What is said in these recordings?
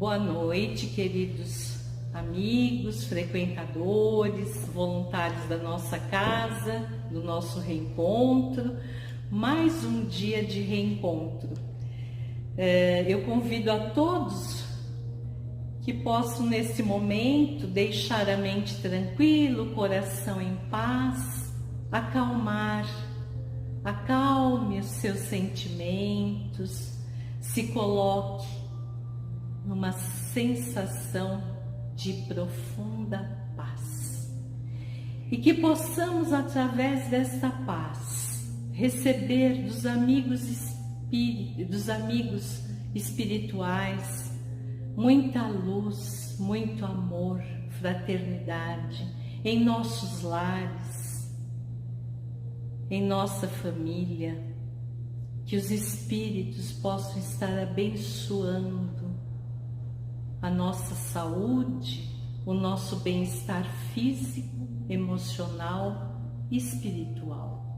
Boa noite, queridos amigos, frequentadores, voluntários da nossa casa, do nosso reencontro. Mais um dia de reencontro. Eu convido a todos que possam, nesse momento, deixar a mente tranquila, o coração em paz, acalme os seus sentimentos, se coloque numa sensação de profunda paz. E que possamos, através desta paz, receber dos amigos espirituais muita luz, muito amor, fraternidade em nossos lares, em nossa família, que os espíritos possam estar abençoando a nossa saúde, o nosso bem-estar físico, emocional e espiritual.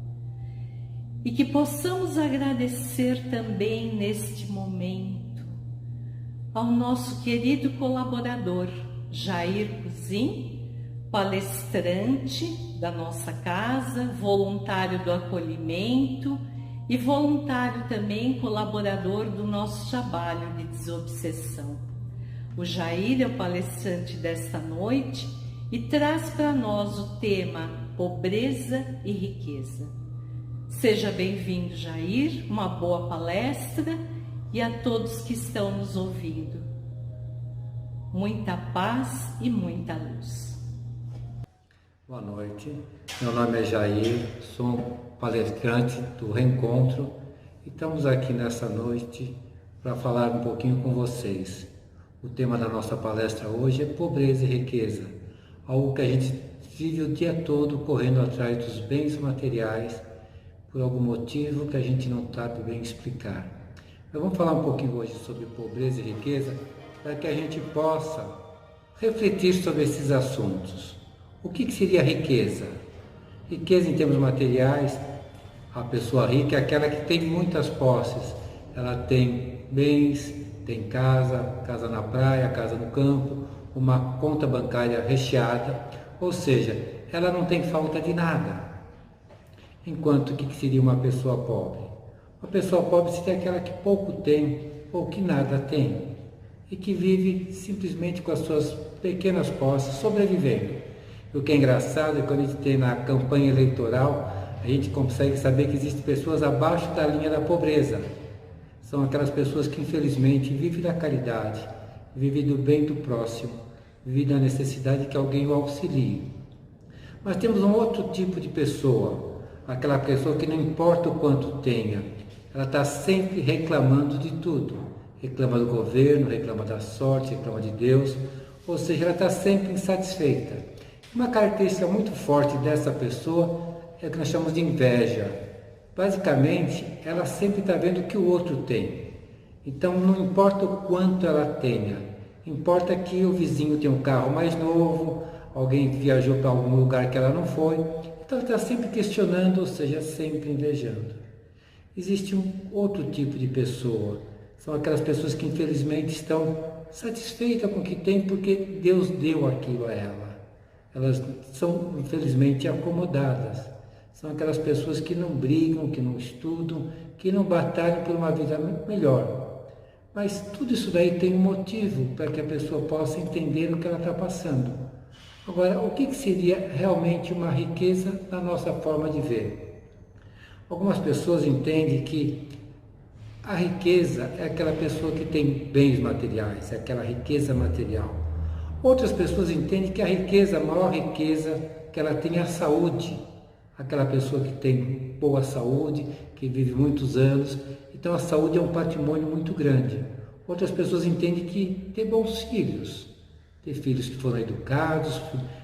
E que possamos agradecer também neste momento ao nosso querido colaborador, Jair Cousin, palestrante da nossa casa, voluntário do acolhimento e voluntário também colaborador do nosso trabalho de desobsessão. O Jair é o palestrante desta noite e traz para nós o tema Pobreza e Riqueza. Seja bem-vindo, Jair, uma boa palestra e a todos que estão nos ouvindo. Muita paz e muita luz. Boa noite, meu nome é Jair, sou um palestrante do Reencontro e estamos aqui nessa noite para falar um pouquinho com vocês. O tema da nossa palestra hoje é pobreza e riqueza, algo que a gente vive o dia todo correndo atrás dos bens materiais por algum motivo que a gente não sabe bem explicar. Nós vamos falar um pouquinho hoje sobre pobreza e riqueza para que a gente possa refletir sobre esses assuntos. O que seria riqueza? Riqueza em termos materiais, a pessoa rica é aquela que tem muitas posses, ela tem bens, tem casa na praia, casa no campo, uma conta bancária recheada, ou seja, ela não tem falta de nada. Enquanto que seria uma pessoa pobre? Uma pessoa pobre seria aquela que pouco tem ou que nada tem e que vive simplesmente com as suas pequenas posses, sobrevivendo. E o que é engraçado é quando a gente tem na campanha eleitoral, a gente consegue saber que existem pessoas abaixo da linha da pobreza. São aquelas pessoas que infelizmente vivem da caridade, vivem do bem do próximo, vivem da necessidade que alguém o auxilie. Mas temos um outro tipo de pessoa, aquela pessoa que não importa o quanto tenha, ela está sempre reclamando de tudo. Reclama do governo, reclama da sorte, reclama de Deus, ou seja, ela está sempre insatisfeita. Uma característica muito forte dessa pessoa é o que nós chamamos de inveja. Basicamente, ela sempre está vendo o que o outro tem. Então, não importa o quanto ela tenha, importa que o vizinho tem um carro mais novo, alguém viajou para algum lugar que ela não foi. Então, ela está sempre questionando, ou seja, sempre invejando. Existe um outro tipo de pessoa, são aquelas pessoas que infelizmente estão satisfeitas com o que tem porque Deus deu aquilo a ela. Elas são infelizmente acomodadas. São aquelas pessoas que não brigam, que não estudam, que não batalham por uma vida melhor. Mas tudo isso daí tem um motivo para que a pessoa possa entender o que ela está passando. Agora, o que seria realmente uma riqueza na nossa forma de ver? Algumas pessoas entendem que a riqueza é aquela pessoa que tem bens materiais, é aquela riqueza material. Outras pessoas entendem que a riqueza, a maior riqueza que ela tem é a saúde. Aquela pessoa que tem boa saúde, que vive muitos anos, então a saúde é um patrimônio muito grande. Outras pessoas entendem que ter bons filhos, ter filhos que foram educados,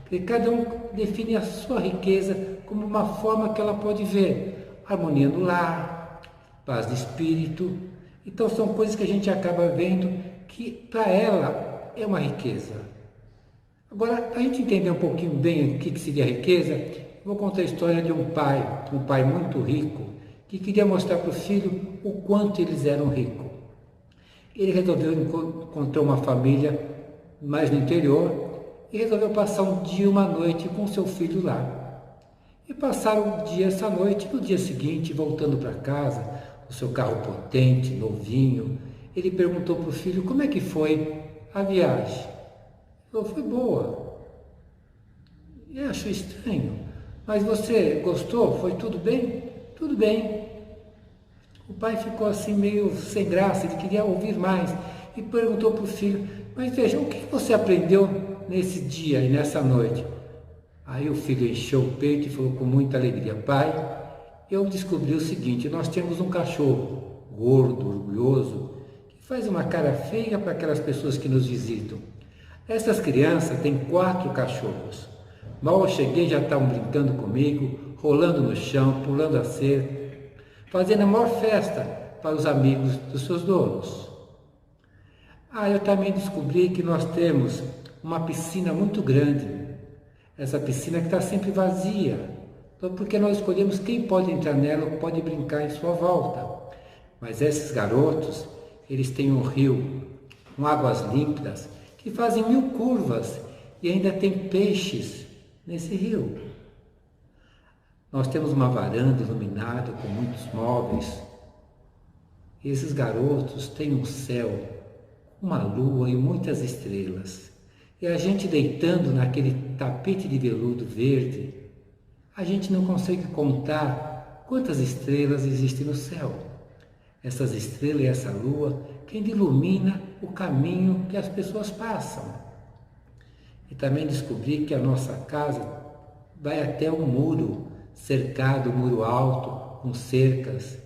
que cada um define a sua riqueza como uma forma que ela pode ver, harmonia no lar, paz de espírito. Então são coisas que a gente acaba vendo que para ela é uma riqueza. Agora, para a gente entender um pouquinho bem o que seria riqueza, vou contar a história de um pai muito rico, que queria mostrar para o filho o quanto eles eram ricos. ele resolveu encontrar uma família mais no interior e resolveu passar um dia, uma noite com seu filho lá. E passaram o dia, essa noite, no dia seguinte, voltando para casa, o seu carro potente, novinho, ele perguntou para o filho como é que foi a viagem. Ele falou, foi boa. Ele achou estranho. Mas você gostou? Foi tudo bem? Tudo bem. O pai ficou assim meio sem graça, ele queria ouvir mais e perguntou para o filho, mas veja, o que você aprendeu nesse dia e nessa noite? Aí o filho encheu o peito e falou com muita alegria, pai, eu descobri o seguinte, nós temos um cachorro gordo, orgulhoso, que faz uma cara feia para aquelas pessoas que nos visitam. Essas crianças têm 4 cachorros. Mal eu cheguei, já estavam brincando comigo, rolando no chão, pulando a cerca, fazendo a maior festa para os amigos dos seus donos. Eu também descobri que nós temos uma piscina muito grande, essa piscina que está sempre vazia, então, porque nós escolhemos quem pode entrar nela ou pode brincar em sua volta. Mas esses garotos, eles têm um rio com águas límpidas, que fazem 1000 curvas e ainda tem peixes nesse rio. Nós temos uma varanda iluminada com muitos móveis. Esses garotos têm um céu, uma lua e muitas estrelas. E a gente deitando naquele tapete de veludo verde, a gente não consegue contar quantas estrelas existem no céu. Essas estrelas e essa lua que ainda ilumina o caminho que as pessoas passam. E também descobri que a nossa casa vai até um muro, cercado, um muro alto, com cercas.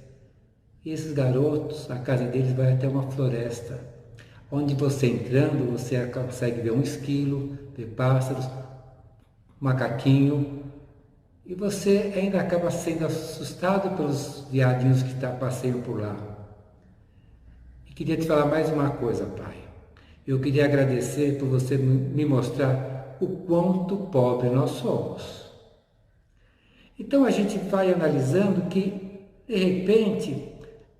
E esses garotos, a casa deles vai até uma floresta, onde você entrando, você consegue ver um esquilo, ver pássaros, macaquinho, e você ainda acaba sendo assustado pelos viadinhos que passeiam por lá. E queria te falar mais uma coisa, pai. Eu queria agradecer por você me mostrar o quanto pobre nós somos. Então a gente vai analisando que, de repente,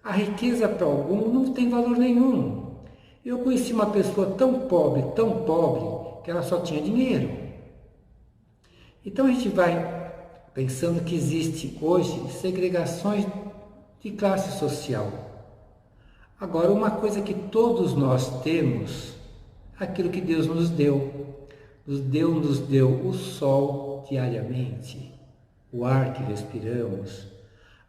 a riqueza para algum não tem valor nenhum. Eu conheci uma pessoa tão pobre, que ela só tinha dinheiro. Então a gente vai pensando que existe hoje segregações de classe social. Agora, uma coisa que todos nós temos, aquilo que Deus nos deu. Nos deu o sol diariamente, o ar que respiramos,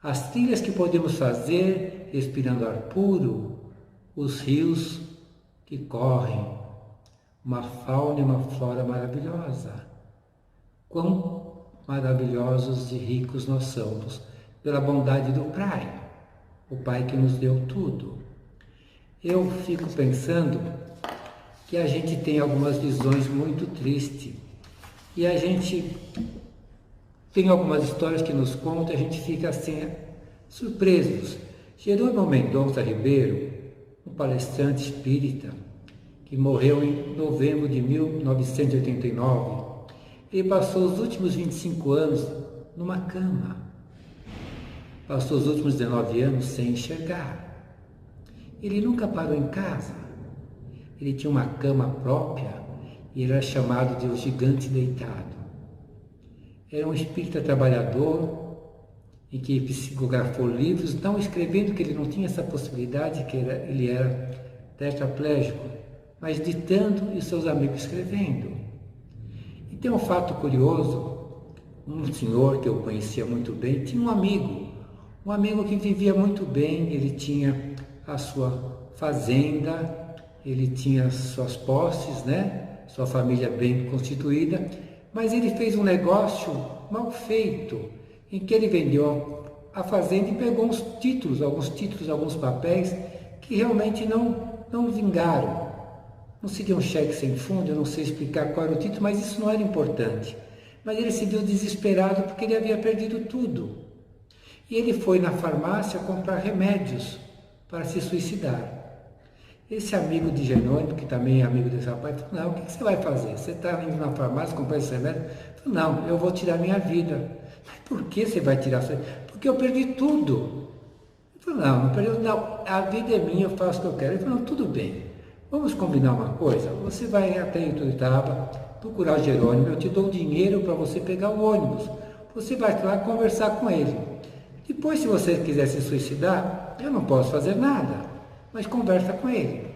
as trilhas que podemos fazer respirando ar puro, os rios que correm, uma fauna e uma flora maravilhosa. Quão maravilhosos e ricos nós somos pela bondade do Pai, o Pai que nos deu tudo. Eu fico pensando que a gente tem algumas visões muito tristes e a gente tem algumas histórias que nos contam e a gente fica assim surpresos. Jerônimo Mendonça Ribeiro, um palestrante espírita que morreu em novembro de 1989, ele passou os últimos 25 anos numa cama, passou os últimos 19 anos sem enxergar. Ele nunca parou em casa, ele tinha uma cama própria e ele era chamado de o gigante deitado. Era um espírita trabalhador e que psicografou livros, não escrevendo que ele não tinha essa possibilidade, que ele era tetraplégico, mas ditando e seus amigos escrevendo. E tem um fato curioso, um senhor que eu conhecia muito bem, tinha um amigo que vivia muito bem, ele tinha a sua fazenda, ele tinha suas posses, sua família bem constituída, mas ele fez um negócio mal feito, em que ele vendeu a fazenda e pegou alguns papéis que realmente não vingaram. Não seria um cheque sem fundo, eu não sei explicar qual era o título, mas isso não era importante. Mas ele se viu desesperado porque ele havia perdido tudo. E ele foi na farmácia comprar remédios para se suicidar. Esse amigo de Jerônimo, que também é amigo desse rapaz, falou, não, o que você vai fazer? Você está indo na farmácia comprar esse remédio? Falou, não, eu vou tirar minha vida. Mas por que você vai tirar a sua vida? Porque eu perdi tudo. Ele falou, não, não perdeu, não, a vida é minha, eu faço o que eu quero. Ele falou, tudo bem, vamos combinar uma coisa, você vai até Ituiutaba, procurar o Jerônimo, eu te dou dinheiro para você pegar o ônibus, você vai lá conversar com ele. Depois, se você quiser se suicidar, eu não posso fazer nada, mas conversa com ele.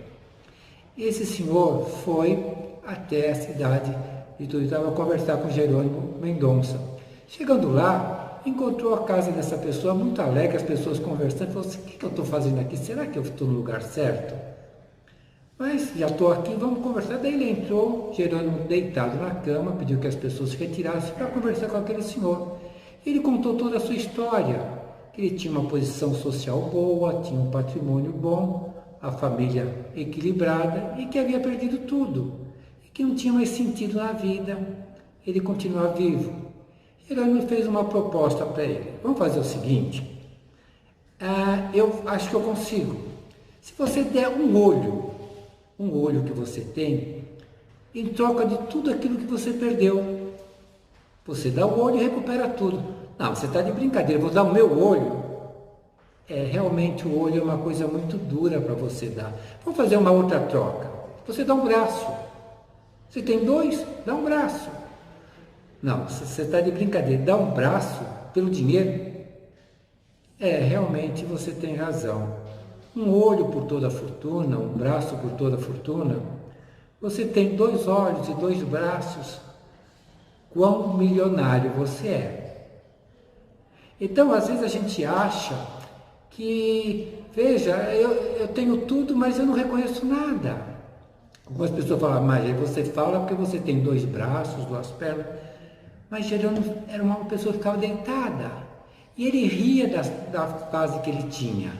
Esse senhor foi até a cidade de Ituiutaba conversar com Jerônimo Mendonça. Chegando lá, encontrou a casa dessa pessoa muito alegre, as pessoas conversando, falou assim, o que eu estou fazendo aqui? Será que eu estou no lugar certo? Mas já estou aqui, vamos conversar. Daí ele entrou, Jerônimo deitado na cama, pediu que as pessoas se retirassem para conversar com aquele senhor. Ele contou toda a sua história, que ele tinha uma posição social boa, tinha um patrimônio bom, a família equilibrada e que havia perdido tudo, e que não tinha mais sentido na vida, ele continuava vivo. Jerônimo fez uma proposta para ele, vamos fazer o seguinte, eu acho que eu consigo, se você der um olho que você tem, em troca de tudo aquilo que você perdeu, você dá o olho e recupera tudo. Não, você está de brincadeira, vou dar o meu olho. Realmente o olho é uma coisa muito dura para você dar. Vamos fazer uma outra troca. Você dá um braço. Você tem dois, dá um braço. Não, você está de brincadeira. Dá um braço pelo dinheiro? Realmente você tem razão. Um olho por toda a fortuna, um braço por toda a fortuna. Você tem 2 olhos e 2 braços. Quão milionário você é. Então, às vezes a gente acha que, veja, eu tenho tudo, mas eu não reconheço nada. Algumas pessoas falam, mas você fala porque você tem 2 braços, 2 pernas. Mas Jerônimo era uma pessoa que ficava deitada. E ele ria da fase que ele tinha.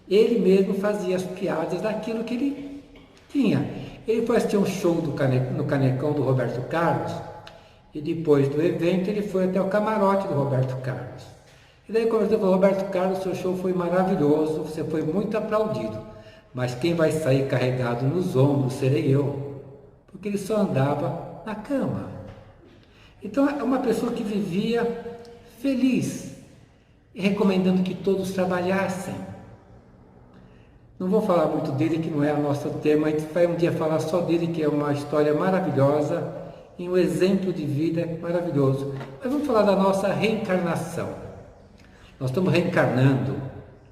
Ele mesmo fazia as piadas daquilo que ele tinha. Ele foi assistir um show no Canecão do Roberto Carlos. E depois do evento ele foi até o camarote do Roberto Carlos. E daí conversou com o Roberto Carlos, seu show foi maravilhoso, você foi muito aplaudido. Mas quem vai sair carregado nos ombros serei eu. Porque ele só andava na cama. Então é uma pessoa que vivia feliz, recomendando que todos trabalhassem. Não vou falar muito dele, que não é o nosso tema, a gente vai um dia falar só dele, que é uma história maravilhosa e um exemplo de vida maravilhoso. Mas vamos falar da nossa reencarnação. Nós estamos reencarnando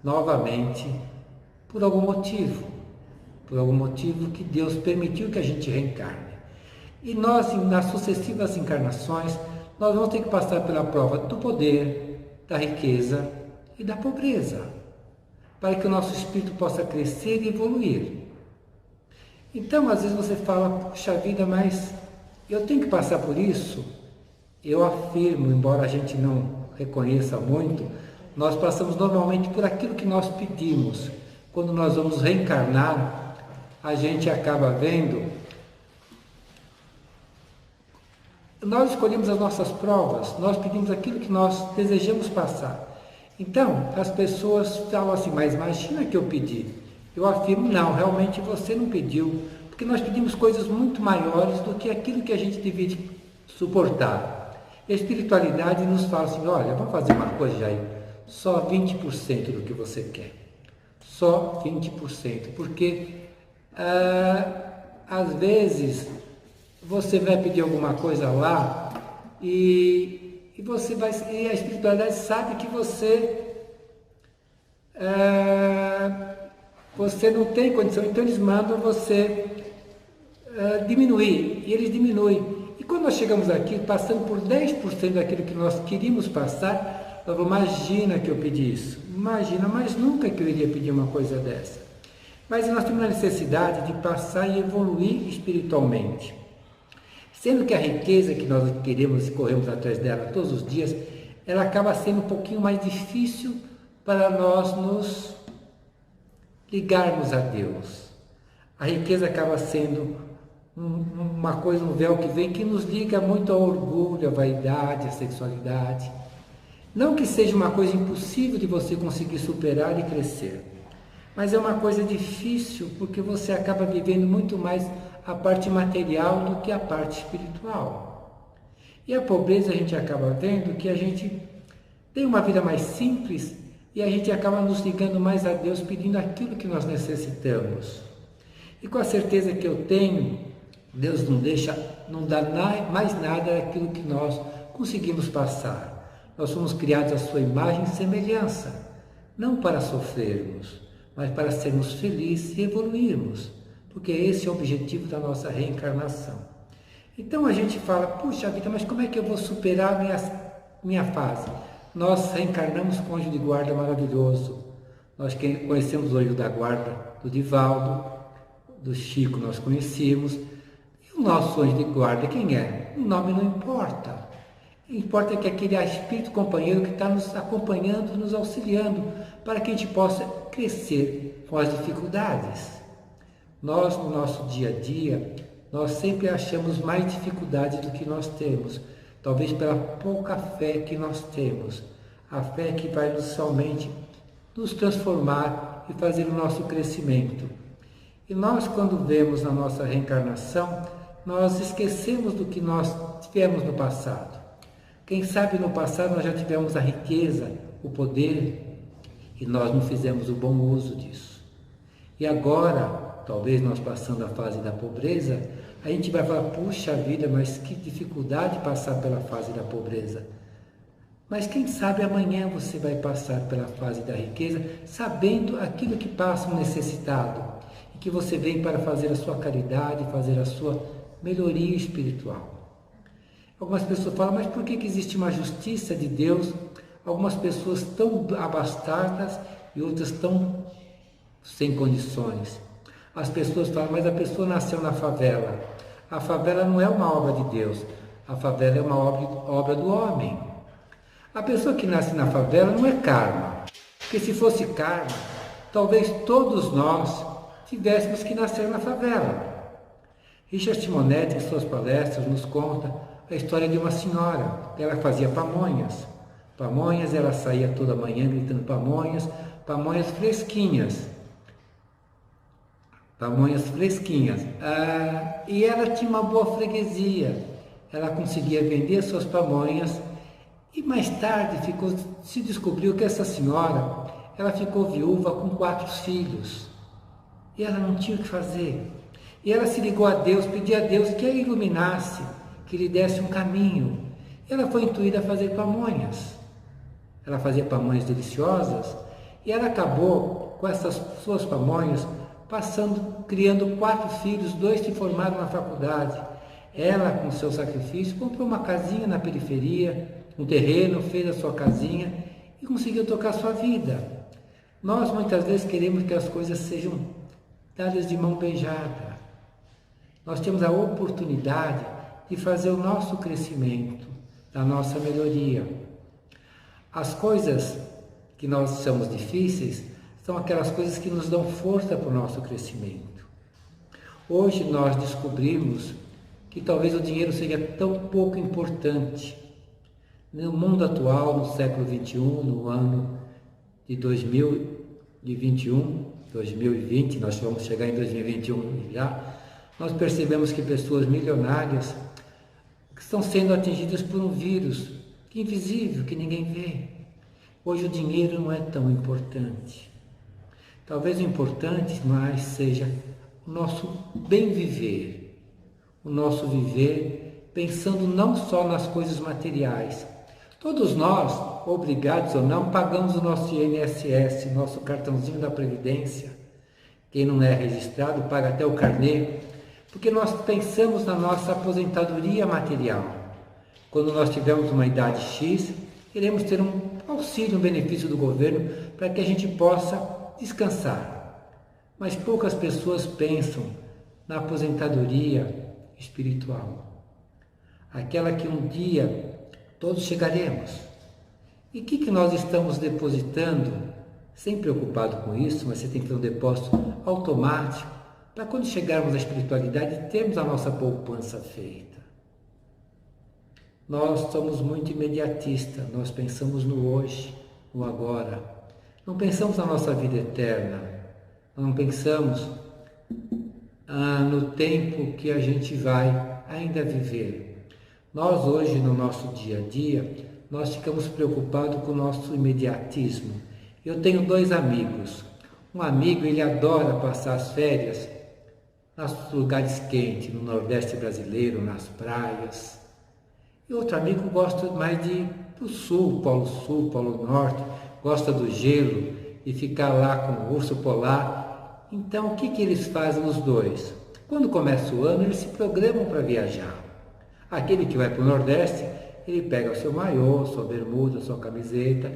novamente por algum motivo que Deus permitiu que a gente reencarne. E nós, nas sucessivas encarnações, nós vamos ter que passar pela prova do poder, da riqueza e da pobreza, para que o nosso espírito possa crescer e evoluir. Então, às vezes você fala, puxa vida, mas eu tenho que passar por isso? Eu afirmo, embora a gente não reconheça muito, nós passamos normalmente por aquilo que nós pedimos. Quando nós vamos reencarnar, a gente acaba vendo. Nós escolhemos as nossas provas, nós pedimos aquilo que nós desejamos passar. Então, as pessoas falam assim, mas imagina que eu pedi. Eu afirmo, não, realmente você não pediu, porque nós pedimos coisas muito maiores do que aquilo que a gente deveria suportar. A espiritualidade nos fala assim, olha, vamos fazer uma coisa, Jair, só 20% do que você quer. Só 20%, porque às vezes você vai pedir alguma coisa lá e a espiritualidade sabe que você não tem condição, então eles mandam você diminuir, e eles diminuem. E quando nós chegamos aqui, passando por 10% daquilo que nós queríamos passar, nós falamos, imagina que eu pedi isso, imagina, mas nunca que eu iria pedir uma coisa dessa. Mas nós temos a necessidade de passar e evoluir espiritualmente. Sendo que a riqueza que nós queremos e corremos atrás dela todos os dias, ela acaba sendo um pouquinho mais difícil para nós nos ligarmos a Deus. A riqueza acaba sendo uma coisa, um véu que vem, que nos liga muito ao orgulho, à vaidade, à sexualidade. Não que seja uma coisa impossível de você conseguir superar e crescer, mas é uma coisa difícil porque você acaba vivendo muito mais a parte material do que a parte espiritual. E a pobreza a gente acaba vendo que a gente tem uma vida mais simples, e a gente acaba nos ligando mais a Deus, pedindo aquilo que nós necessitamos. E com a certeza que eu tenho, Deus não dá mais nada daquilo que nós conseguimos passar. Nós somos criados à sua imagem e semelhança, não para sofrermos, mas para sermos felizes e evoluirmos, porque esse é o objetivo da nossa reencarnação. Então a gente fala, puxa vida, mas como é que eu vou superar minha fase? Nós reencarnamos com o anjo de guarda maravilhoso. Nós conhecemos o anjo da guarda do Divaldo, do Chico nós conhecemos. E o nosso anjo de guarda, quem é? O nome não importa. O que importa é que aquele espírito companheiro que está nos acompanhando, nos auxiliando, para que a gente possa crescer com as dificuldades. Nós, no nosso dia a dia, nós sempre achamos mais dificuldades do que nós temos, talvez pela pouca fé que nós temos, a fé que vai somente nos transformar e fazer o nosso crescimento. E nós, quando vemos na nossa reencarnação, nós esquecemos do que nós tivemos no passado. Quem sabe no passado nós já tivemos a riqueza, o poder, e nós não fizemos o bom uso disso. E agora, talvez nós passando a fase da pobreza, a gente vai falar, puxa vida, mas que dificuldade passar pela fase da pobreza. Mas quem sabe amanhã você vai passar pela fase da riqueza, sabendo aquilo que passa um necessitado, e que você vem para fazer a sua caridade, fazer a sua melhoria espiritual. Algumas pessoas falam, mas por que existe uma justiça de Deus? Algumas pessoas tão abastadas e outras tão sem condições. As pessoas falam, mas a pessoa nasceu na favela. A favela não é uma obra de Deus, a favela é uma obra do homem. A pessoa que nasce na favela não é karma, porque se fosse karma, talvez todos nós tivéssemos que nascer na favela. Richard Simonetti, em suas palestras, nos conta a história de uma senhora. Ela fazia pamonhas. Pamonhas, ela saía toda manhã gritando pamonhas, pamonhas fresquinhas. Pamonhas fresquinhas. E ela tinha uma boa freguesia. Ela conseguia vender suas pamonhas. E mais tarde se descobriu que essa senhora, ela ficou viúva com 4 filhos. E ela não tinha o que fazer. E ela se ligou a Deus, pediu a Deus que a iluminasse, que lhe desse um caminho. E ela foi intuída a fazer pamonhas. Ela fazia pamonhas deliciosas. E ela acabou com essas suas pamonhas, criando 4 filhos, 2 se formaram na faculdade. Ela, com seu sacrifício, comprou uma casinha na periferia, um terreno, fez a sua casinha e conseguiu tocar a sua vida. Nós muitas vezes queremos que as coisas sejam dadas de mão beijada. Nós temos a oportunidade de fazer o nosso crescimento, da nossa melhoria. As coisas que nós achamos difíceis são aquelas coisas que nos dão força para o nosso crescimento. Hoje nós descobrimos que talvez o dinheiro seja tão pouco importante. No mundo atual, no século XXI, no ano de 2021, 2020, nós vamos chegar em 2021 já, nós percebemos que pessoas milionárias estão sendo atingidas por um vírus invisível, que ninguém vê. Hoje o dinheiro não é tão importante. Talvez o importante mais seja o nosso bem viver, o nosso viver pensando não só nas coisas materiais. Todos nós, obrigados ou não, pagamos o nosso INSS, nosso cartãozinho da Previdência. Quem não é registrado paga até o carnê, porque nós pensamos na nossa aposentadoria material. Quando nós tivermos uma idade X, iremos ter um auxílio, um benefício do governo para que a gente possa descansar. Mas poucas pessoas pensam na aposentadoria espiritual. Aquela que um dia todos chegaremos. E o que nós estamos depositando, sem preocupado com isso, mas você tem que ter um depósito automático, para quando chegarmos à espiritualidade, termos a nossa poupança feita. Nós somos muito imediatistas, nós pensamos no hoje, no agora. Não pensamos na nossa vida eterna, não pensamos no tempo que a gente vai ainda viver. Nós hoje, no nosso dia a dia, nós ficamos preocupados com o nosso imediatismo. Eu tenho dois amigos. Um amigo, ele adora passar as férias nos lugares quentes, no Nordeste brasileiro, nas praias. E outro amigo gosta mais do Sul, Polo Norte, gosta do gelo e ficar lá com o urso polar. Então, o que eles fazem os dois? Quando começa o ano, eles se programam para viajar. Aquele que vai para o Nordeste, ele pega o seu maiô, sua bermuda, sua camiseta.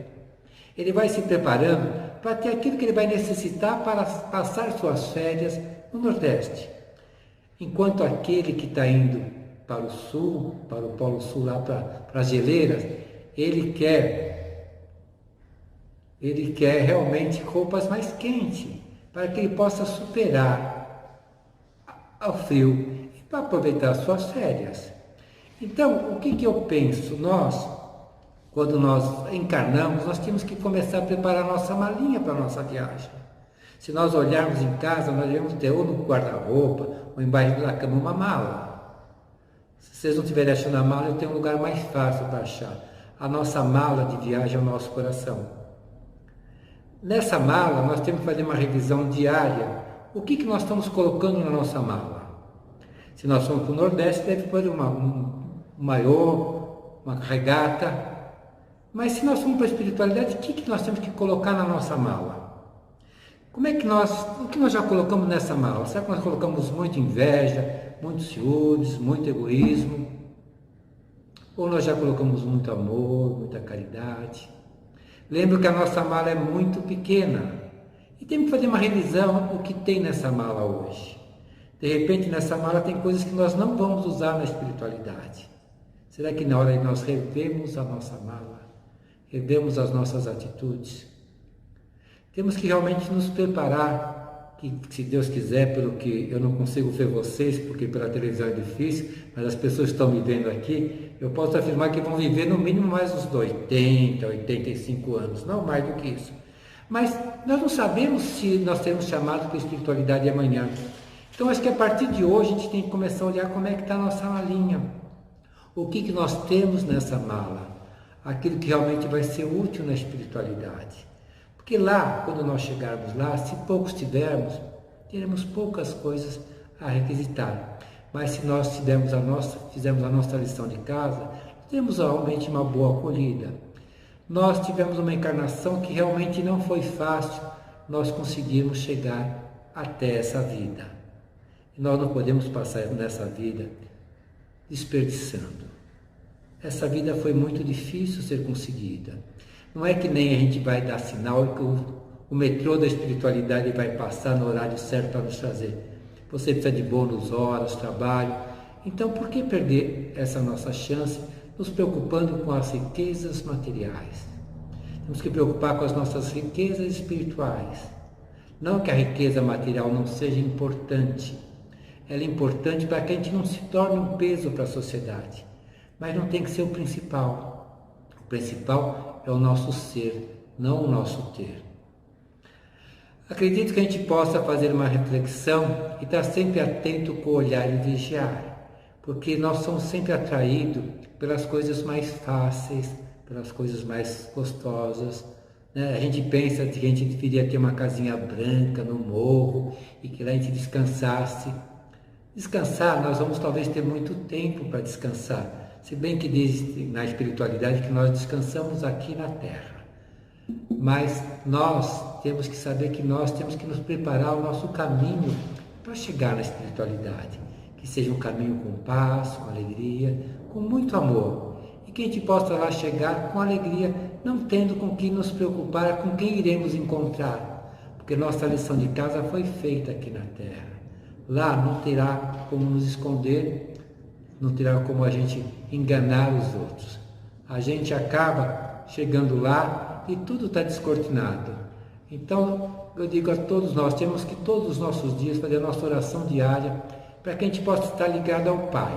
Ele vai se preparando para ter aquilo que ele vai necessitar para passar suas férias no Nordeste. Enquanto aquele que está indo para o Sul, para o Polo Sul, lá para as geleiras, ele quer realmente roupas mais quentes, para que ele possa superar ao frio e para aproveitar as suas férias. Então, o que eu penso? Quando nós encarnamos, nós temos que começar a preparar nossa malinha para a nossa viagem. Se nós olharmos em casa, nós devemos ter ou no guarda-roupa, ou embaixo da cama uma mala. Se vocês não tiverem achando a mala, eu tenho um lugar mais fácil para achar. A nossa mala de viagem é o nosso coração. Nessa mala, nós temos que fazer uma revisão diária. O que nós estamos colocando na nossa mala? Se nós formos para o Nordeste, deve pôr um maiô, uma regata. Mas se nós formos para a espiritualidade, o que nós temos que colocar na nossa mala? O que nós já colocamos nessa mala? Será que nós colocamos muita inveja, muitos ciúmes, muito egoísmo? Ou nós já colocamos muito amor, muita caridade? Lembro que a nossa mala é muito pequena e temos que fazer uma revisão do que tem nessa mala hoje. De repente, nessa mala tem coisas que nós não vamos usar na espiritualidade. Será que na hora de nós revemos a nossa mala, revemos as nossas atitudes? Temos que realmente nos preparar, que se Deus quiser, pelo que eu não consigo ver vocês, porque pela televisão é difícil, mas as pessoas estão me vendo aqui, eu posso afirmar que vão viver no mínimo mais uns 80, 85 anos, não mais do que isso. Mas nós não sabemos se nós seremos chamados para a espiritualidade amanhã. Então acho que a partir de hoje a gente tem que começar a olhar como é que está a nossa malinha. O que nós temos nessa mala? Aquilo que realmente vai ser útil na espiritualidade. Porque lá, quando nós chegarmos lá, se poucos tivermos, teremos poucas coisas a requisitar. Mas se nós fizermos a nossa lição de casa, teremos realmente uma boa acolhida. Nós tivemos uma encarnação que realmente não foi fácil nós conseguirmos chegar até essa vida. E nós não podemos passar nessa vida desperdiçando. Essa vida foi muito difícil ser conseguida. Não é que nem a gente vai dar sinal que o metrô da espiritualidade vai passar no horário certo para nos trazer. Você precisa de bônus, horas, trabalho. Então, por que perder essa nossa chance nos preocupando com as riquezas materiais? Temos que preocupar com as nossas riquezas espirituais. Não que a riqueza material não seja importante. Ela é importante para que a gente não se torne um peso para a sociedade. Mas não tem que ser o principal. O principal é o nosso ser, não o nosso ter. Acredito que a gente possa fazer uma reflexão e estar sempre atento com o olhar e vigiar, porque nós somos sempre atraídos pelas coisas mais fáceis, pelas coisas mais gostosas. A gente pensa que a gente deveria ter uma casinha branca no morro e que lá a gente descansasse. Descansar, nós vamos talvez ter muito tempo para descansar. Se bem que diz na espiritualidade que nós descansamos aqui na Terra. Mas nós temos que saber que nós temos que nos preparar o nosso caminho para chegar na espiritualidade. Que seja um caminho com paz, com alegria, com muito amor. E que a gente possa lá chegar com alegria, não tendo com que nos preocupar com quem iremos encontrar. Porque nossa lição de casa foi feita aqui na Terra. Lá não terá como nos esconder, não terá como a gente enganar os outros. A gente acaba chegando lá e tudo está descortinado. Então, eu digo a todos nós, temos que todos os nossos dias fazer a nossa oração diária para que a gente possa estar ligado ao Pai.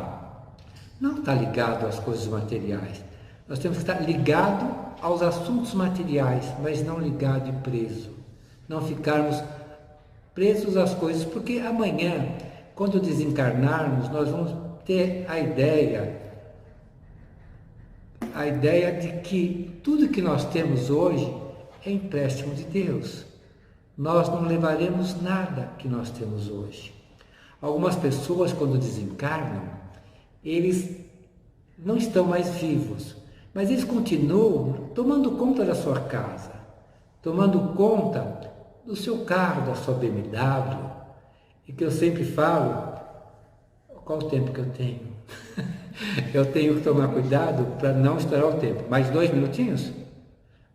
Não estar ligado às coisas materiais. Nós temos que estar ligado aos assuntos materiais, mas não ligado e preso. Não ficarmos presos às coisas, porque amanhã, quando desencarnarmos, nós vamos ter a ideia de que tudo que nós temos hoje é empréstimo de Deus. Nós não levaremos nada que nós temos hoje. Algumas pessoas, quando desencarnam, eles não estão mais vivos, mas eles continuam tomando conta da sua casa, tomando conta do seu carro, da sua BMW, e que eu sempre falo, qual o tempo que eu tenho? Eu tenho que tomar cuidado para não estourar o tempo. Mais 2 minutinhos?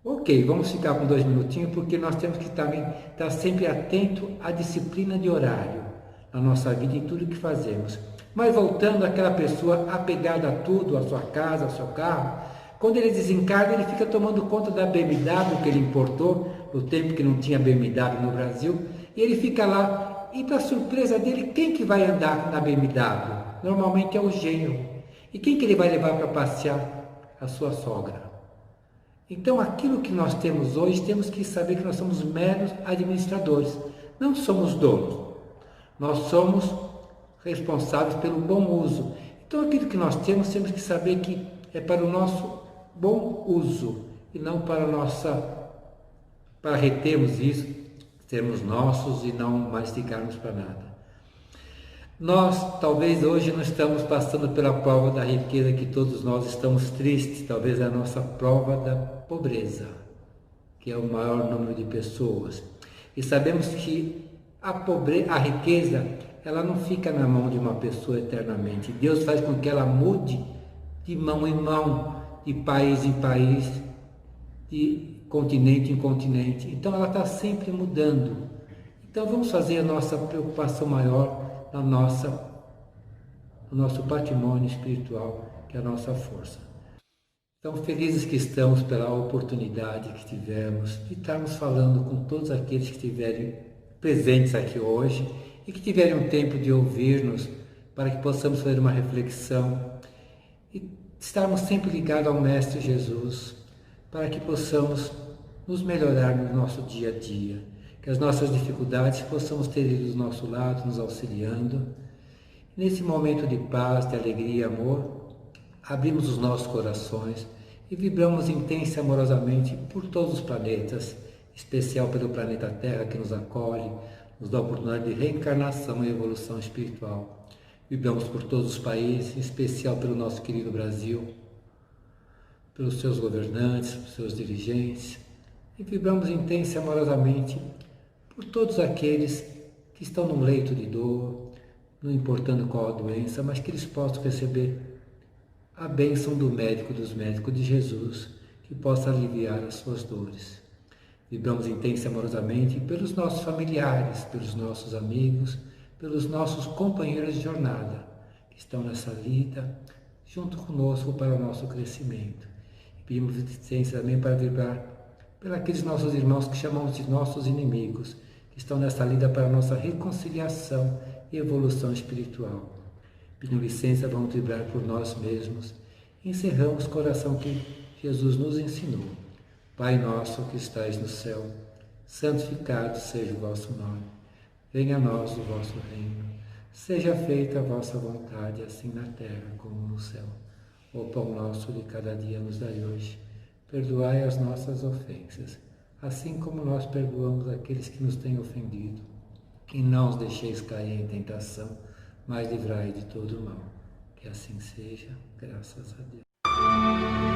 Ok, vamos ficar com 2 minutinhos, porque nós temos que também estar sempre atento à disciplina de horário na nossa vida, em tudo que fazemos. Mas voltando àquela pessoa apegada a tudo, a sua casa, ao seu carro, quando ele desencarna, ele fica tomando conta da BMW que ele importou, no tempo que não tinha BMW no Brasil, e ele fica lá, e para surpresa dele, quem que vai andar na BMW? Normalmente é o genro. E quem que ele vai levar para passear? A sua sogra. Então, aquilo que nós temos hoje, temos que saber que nós somos meros administradores. Não somos donos. Nós somos responsáveis pelo bom uso. Então, aquilo que nós temos que saber que é para o nosso bom uso e não para retermos isso, sermos nossos e não mastigarmos para nada. Nós, talvez hoje, não estamos passando pela prova da riqueza que todos nós estamos tristes, talvez a nossa prova da pobreza, que é o maior número de pessoas. E sabemos que a riqueza, ela não fica na mão de uma pessoa eternamente. Deus faz com que ela mude de mão em mão, de país em país, de continente em continente. Então ela está sempre mudando. Então vamos fazer a nossa preocupação maior no nosso patrimônio espiritual, que é a nossa força. Então, felizes que estamos pela oportunidade que tivemos de estarmos falando com todos aqueles que estiverem presentes aqui hoje e que tiverem um tempo de ouvir-nos, para que possamos fazer uma reflexão e estarmos sempre ligados ao Mestre Jesus, para que possamos nos melhorar no nosso dia a dia, que as nossas dificuldades possamos ter Ele do nosso lado, nos auxiliando. Nesse momento de paz, de alegria e amor, abrimos os nossos corações e vibramos intensa e amorosamente por todos os planetas, em especial pelo planeta Terra que nos acolhe, nos dá a oportunidade de reencarnação e evolução espiritual. Vibramos por todos os países, em especial pelo nosso querido Brasil, pelos seus governantes, pelos seus dirigentes, e vibramos intensa e amorosamente por todos aqueles que estão num leito de dor, não importando qual a doença, mas que eles possam receber a bênção do médico dos médicos de Jesus, que possa aliviar as suas dores. Vibramos intensa e amorosamente pelos nossos familiares, pelos nossos amigos, pelos nossos companheiros de jornada, que estão nessa lida, junto conosco para o nosso crescimento. E pedimos licença também para vibrar pelos aqueles nossos irmãos que chamamos de nossos inimigos, que estão nessa lida para a nossa reconciliação e evolução espiritual. Pedindo licença, vamos vibrar por nós mesmos. Encerramos o coração que Jesus nos ensinou. Pai nosso que estais no céu, santificado seja o vosso nome. Venha a nós o vosso reino. Seja feita a vossa vontade, assim na terra como no céu. O pão nosso de cada dia nos dai hoje. Perdoai as nossas ofensas, assim como nós perdoamos aqueles que nos têm ofendido. E não os deixeis cair em tentação, mas livrai de todo o mal. Que assim seja, graças a Deus.